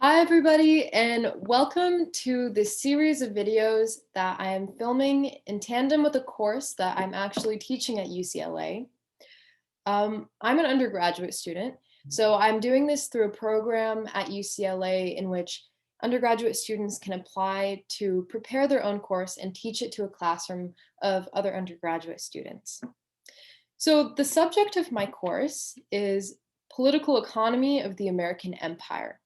Hi, everybody, and welcome to this series of videos that I am filming in tandem with a course that I'm actually teaching at UCLA. I'm an undergraduate student, so I'm doing this through a program at UCLA in which undergraduate students can apply to prepare their own course and teach it to a classroom of other undergraduate students. So the subject of my course is Political Economy of the American Empire.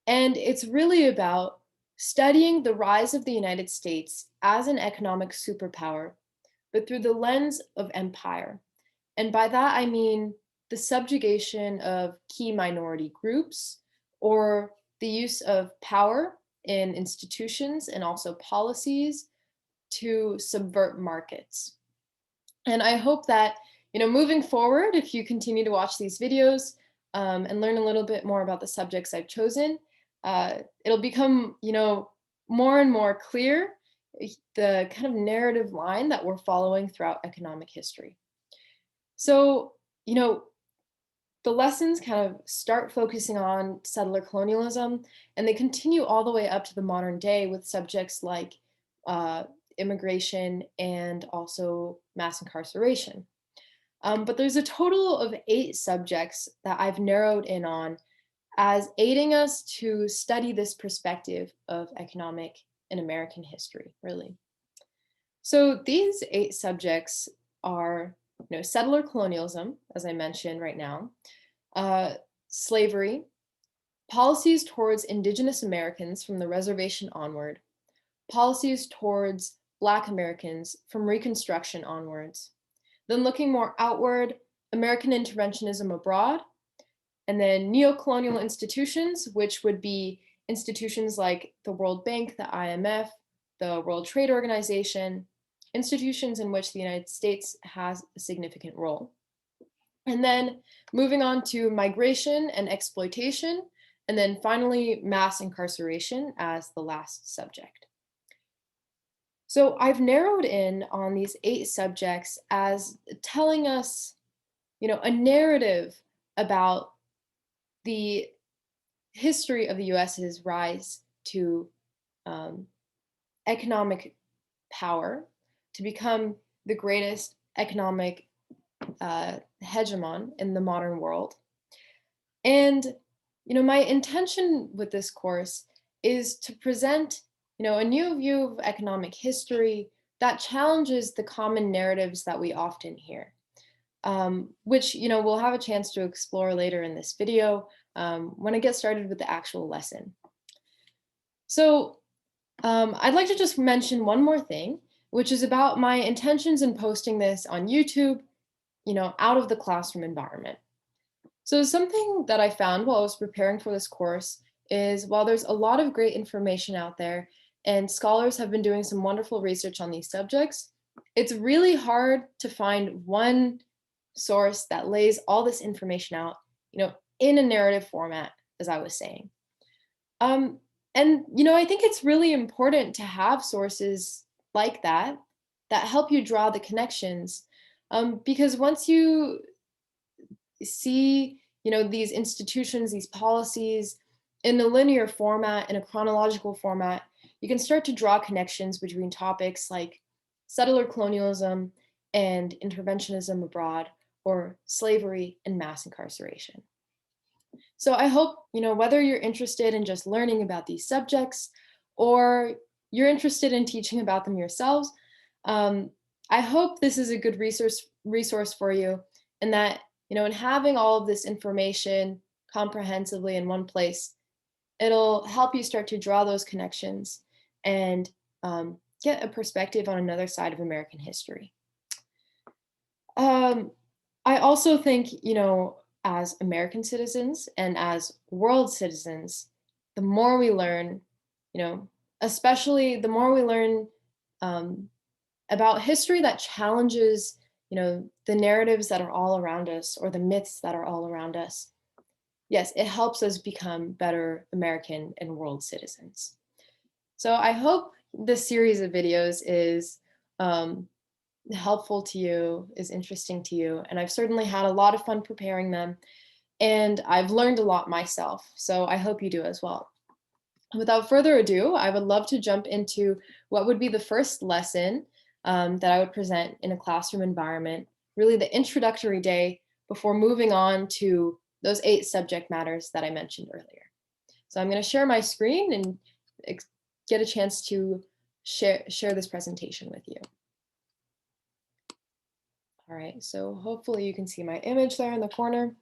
And it's really about studying the rise of the United States as an economic superpower, but through the lens of empire. And by that, I mean the subjugation of key minority groups or the use of power in institutions and also policies to subvert markets. And I hope that, moving forward, if you continue to watch these videos and learn a little bit more about the subjects I've chosen, it'll become, more and more clear the kind of narrative line that we're following throughout economic history. So, the lessons kind of start focusing on settler colonialism, and they continue all the way up to the modern day with subjects like immigration and also mass incarceration. But there's a total of 8 subjects that I've narrowed in on as aiding us to study this perspective of economic and American history, really. So these 8 subjects are, settler colonialism, as I mentioned right now, slavery, policies towards Indigenous Americans from the reservation onward, policies towards Black Americans from Reconstruction onwards, then looking more outward, American interventionism abroad, and then neo-colonial institutions, which would be institutions like the World Bank, the IMF, the World Trade Organization, institutions in which the United States has a significant role. And then moving on to migration and exploitation, and then finally mass incarceration as the last subject. So I've narrowed in on these 8 subjects as telling us, a narrative about the history of the US's rise to economic power, to become the greatest economic hegemon in the modern world. And, my intention with this course is to present, a new view of economic history that challenges the common narratives that we often hear, which, we'll have a chance to explore later in this video when I get started with the actual lesson. So I'd like to just mention one more thing, which is about my intentions in posting this on YouTube, out of the classroom environment. So something that I found while I was preparing for this course is while there's a lot of great information out there and scholars have been doing some wonderful research on these subjects, it's really hard to find one source that lays all this information out, in a narrative format, as I was saying. And, I think it's really important to have sources like that help you draw the connections. Because once you see, these institutions, these policies in a linear format, in a chronological format, you can start to draw connections between topics like settler colonialism and interventionism abroad, or slavery and mass incarceration. So I hope, whether you're interested in just learning about these subjects or you're interested in teaching about them yourselves, I hope this is a good resource for you, and that, in having all of this information comprehensively in one place, it'll help you start to draw those connections and get a perspective on another side of American history. I also think, as American citizens and as world citizens, the more we learn, especially the more we learn about history that challenges, the narratives that are all around us or the myths that are all around us. Yes, it helps us become better American and world citizens. So I hope this series of videos is helpful to you, is interesting to you, and I've certainly had a lot of fun preparing them. and I've learned a lot myself, so I hope you do as well. Without further ado, I would love to jump into what would be the first lesson that I would present in a classroom environment, really the introductory day before moving on to those 8 subject matters that I mentioned earlier. So I'm going to share my screen and get a chance to share this presentation with you. All right, so hopefully you can see my image there in the corner.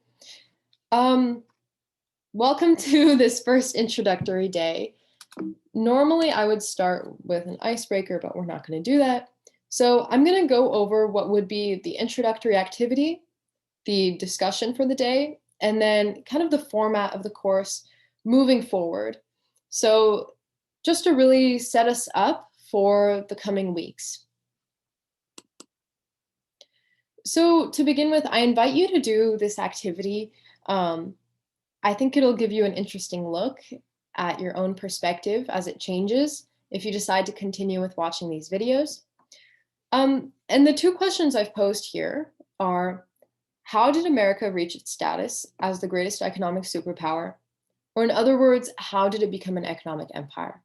Welcome to this first introductory day. Normally I would start with an icebreaker, but we're not going to do that. So I'm going to go over what would be the introductory activity, the discussion for the day, and then kind of the format of the course moving forward. So just to really set us up for the coming weeks. So to begin with, I invite you to do this activity. I think it'll give you an interesting look at your own perspective as it changes if you decide to continue with watching these videos. And the 2 questions I've posed here are, how did America reach its status as the greatest economic superpower? Or in other words, how did it become an economic empire?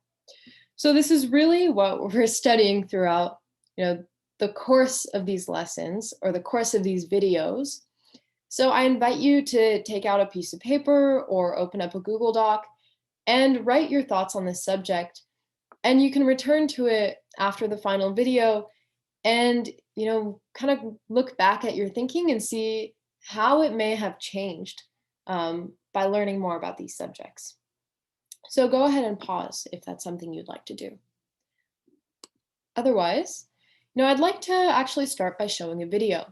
So this is really what we're studying throughout, the course of these lessons or the course of these videos. So I invite you to take out a piece of paper or open up a Google Doc and write your thoughts on this subject. And you can return to it after the final video and, kind of look back at your thinking and see how it may have changed by learning more about these subjects. So go ahead and pause if that's something you'd like to do. Otherwise, I'd like to actually start by showing a video.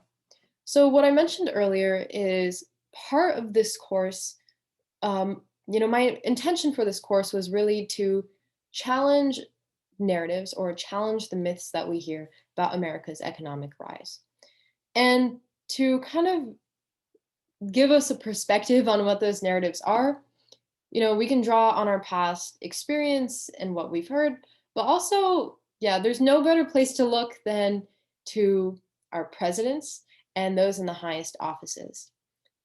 So what I mentioned earlier is part of this course, my intention for this course was really to challenge narratives or challenge the myths that we hear about America's economic rise. And to kind of give us a perspective on what those narratives are, we can draw on our past experience and what we've heard, but also, there's no better place to look than to our presidents and those in the highest offices.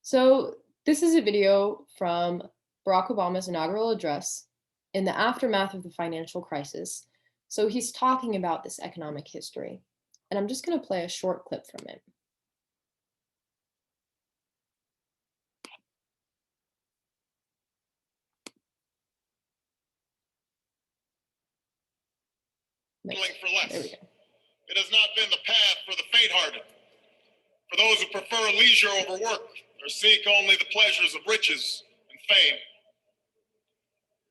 So this is a video from Barack Obama's inaugural address in the aftermath of the financial crisis. So he's talking about this economic history, and I'm just going to play a short clip from it. For less. It has not been the path for the faint-hearted, for those who prefer leisure over work or seek only the pleasures of riches and fame.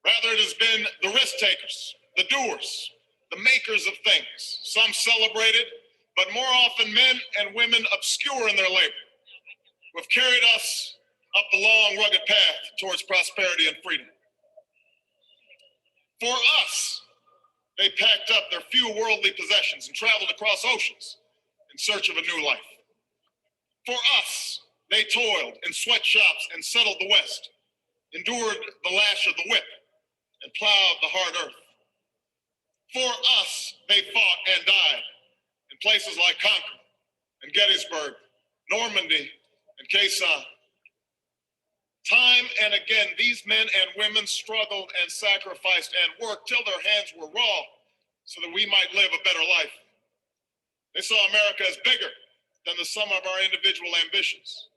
Rather, it has been the risk takers, the doers, the makers of things, some celebrated, but more often men and women obscure in their labor, who have carried us up the long, rugged path towards prosperity and freedom. For us, they packed up their few worldly possessions and traveled across oceans in search of a new life. For us, they toiled in sweatshops and settled the West, endured the lash of the whip, and plowed the hard earth. For us, they fought and died in places like Concord and Gettysburg, Normandy, and Quezon. Time and again, these men and women struggled and sacrificed and worked till their hands were raw so that we might live a better life. They saw America as bigger than the sum of our individual ambitions,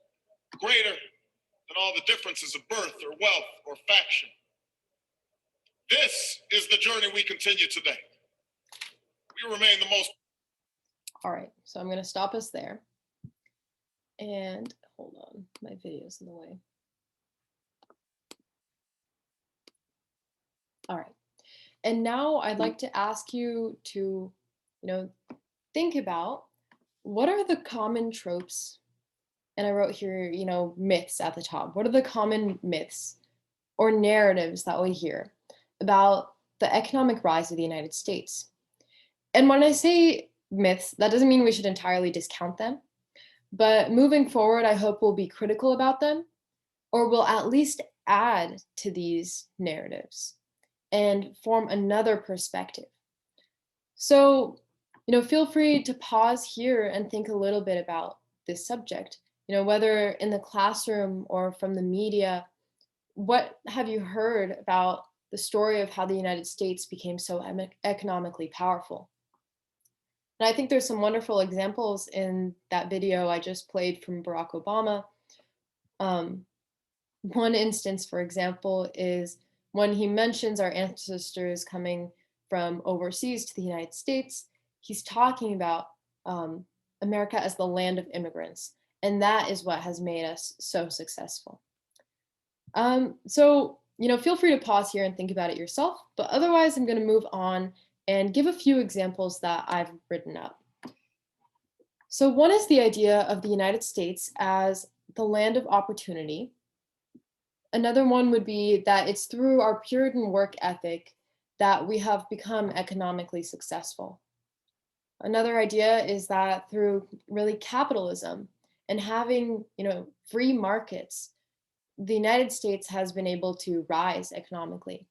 greater than all the differences of birth or wealth or faction. This is the journey we continue today. We remain the most... All right, so I'm going to stop us there. And hold on, my video's in the way. All right. And now I'd like to ask you to, think about what are the common tropes, and I wrote here, myths at the top. What are the common myths or narratives that we hear about the economic rise of the United States? And when I say myths, that doesn't mean we should entirely discount them, but moving forward, I hope we'll be critical about them, or we'll at least add to these narratives and form another perspective. So, feel free to pause here and think a little bit about this subject whether in the classroom or from the media, what have you heard about the story of how the United States became so economically powerful? And I think there's some wonderful examples in that video I just played from Barack Obama. Um, One instance, for example, is when he mentions our ancestors coming from overseas to the United States, he's talking about America as the land of immigrants. And that is what has made us so successful. Feel free to pause here and think about it yourself. But otherwise, I'm going to move on and give a few examples that I've written up. So one is the idea of the United States as the land of opportunity. Another one would be that it's through our Puritan work ethic that we have become economically successful. Another idea is that through really capitalism and having, free markets, the United States has been able to rise economically.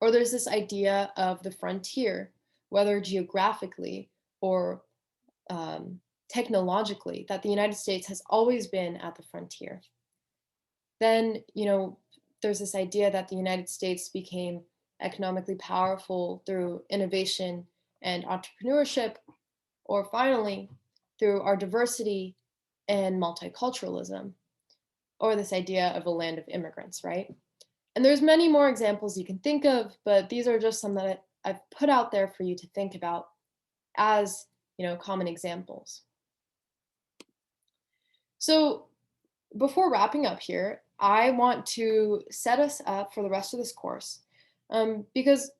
Or there's this idea of the frontier, whether geographically or technologically, that the United States has always been at the frontier. Then, there's this idea that the United States became economically powerful through innovation and entrepreneurship, or finally, through our diversity and multiculturalism, or this idea of a land of immigrants, right? And there's many more examples you can think of, but these are just some that I've put out there for you to think about as, common examples. So before wrapping up here, I want to set us up for the rest of this course because,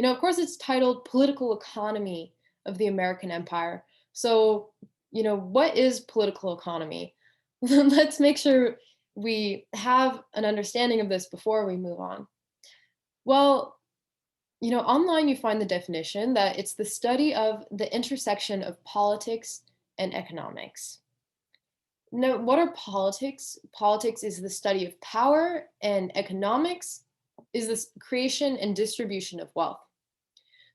of course, it's titled Political Economy of the American Empire. So, what is political economy? Let's make sure we have an understanding of this before we move on. Well, online you find the definition that it's the study of the intersection of politics and economics. Now, what are politics? Politics is the study of power, and economics is the creation and distribution of wealth.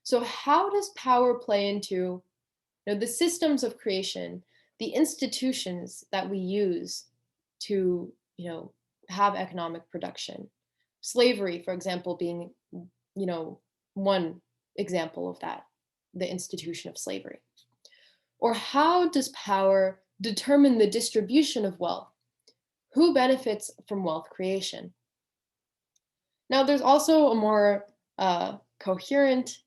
So how does power play into the systems of creation, the institutions that we use to have economic production? Slavery, for example, being one example of that, the institution of slavery. Or how does power determine the distribution of wealth? Who benefits from wealth creation? Now, there's also a more coherent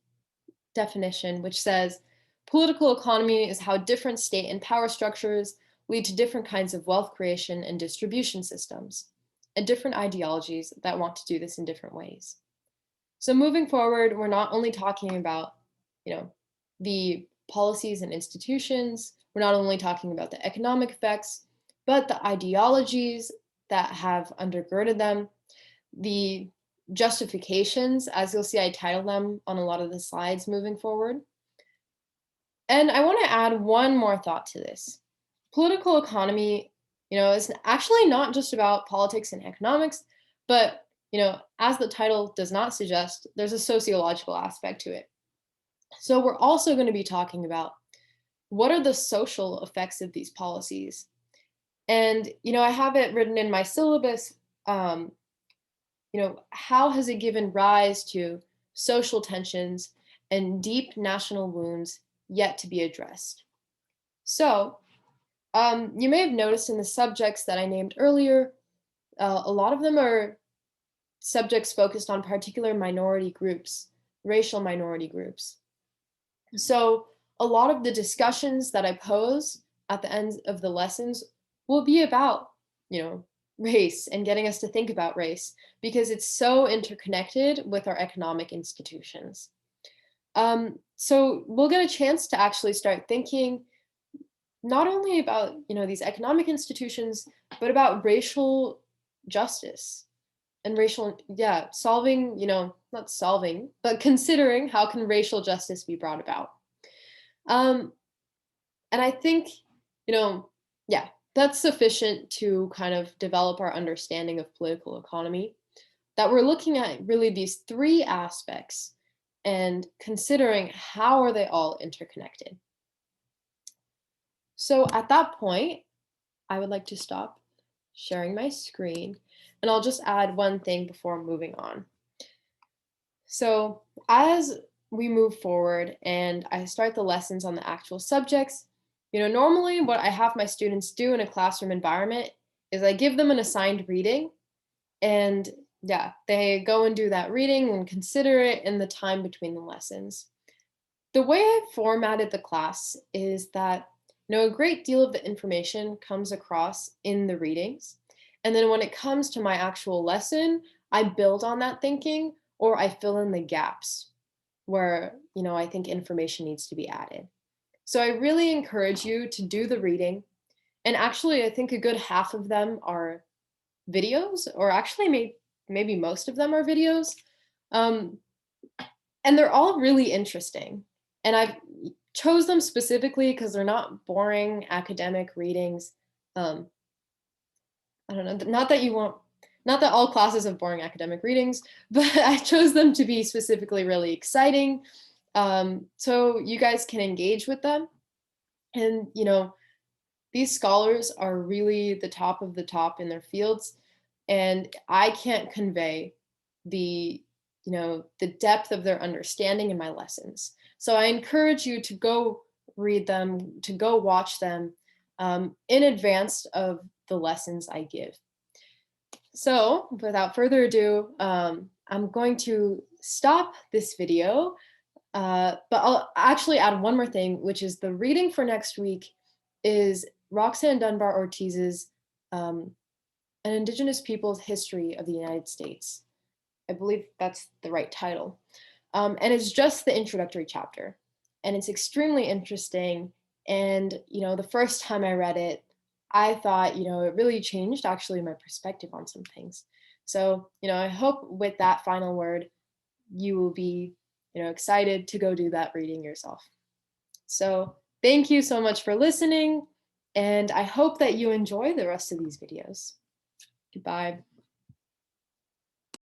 definition, which says political economy is how different state and power structures lead to different kinds of wealth creation and distribution systems, and different ideologies that want to do this in different ways. So moving forward, we're not only talking about, the policies and institutions, we're not only talking about the economic effects, but the ideologies that have undergirded them, the justifications, as you'll see, I titled them on a lot of the slides moving forward. And I want to add one more thought to this. Political economy, is actually not just about politics and economics, but, as the title does not suggest, there's a sociological aspect to it. So we're also going to be talking about what are the social effects of these policies. And, I have it written in my syllabus, how has it given rise to social tensions and deep national wounds yet to be addressed? So you may have noticed in the subjects that I named earlier, a lot of them are subjects focused on particular minority groups, racial minority groups. So a lot of the discussions that I pose at the end of the lessons will be about, race and getting us to think about race because it's so interconnected with our economic institutions. So we'll get a chance to actually start thinking not only about, these economic institutions, but about racial justice and solving, not solving, but considering how can racial justice be brought about. And I think, that's sufficient to kind of develop our understanding of political economy, that we're looking at really these three aspects and considering how are they all interconnected. So at that point, I would like to stop sharing my screen, and I'll just add one thing before moving on. So as we move forward and I start the lessons on the actual subjects, normally what I have my students do in a classroom environment is I give them an assigned reading, and yeah, they go and do that reading and consider it in the time between the lessons. The way I formatted the class is that a great deal of the information comes across in the readings. And then when it comes to my actual lesson, I build on that thinking or I fill in the gaps where, I think information needs to be added. So I really encourage you to do the reading. And actually, I think a good half of them are videos, or actually maybe most of them are videos. Um, and they're all really interesting. And I've chose them specifically because they're not boring academic readings. Um, I don't know, not that all classes have boring academic readings, but I chose them to be specifically really exciting. So you guys can engage with them. And, these scholars are really the top of the top in their fields. And I can't convey the, the depth of their understanding in my lessons. So I encourage you to go read them, to go watch them in advance of the lessons I give. So without further ado, I'm going to stop this video, but I'll actually add one more thing, which is the reading for next week is Roxanne Dunbar Ortiz's An Indigenous People's History of the United States. I believe that's the right title. And it's just the introductory chapter. And it's extremely interesting. And, the first time I read it, I thought, it really changed actually my perspective on some things. So, I hope with that final word, you will be, excited to go do that reading yourself. So thank you so much for listening. And I hope that you enjoy the rest of these videos. Goodbye.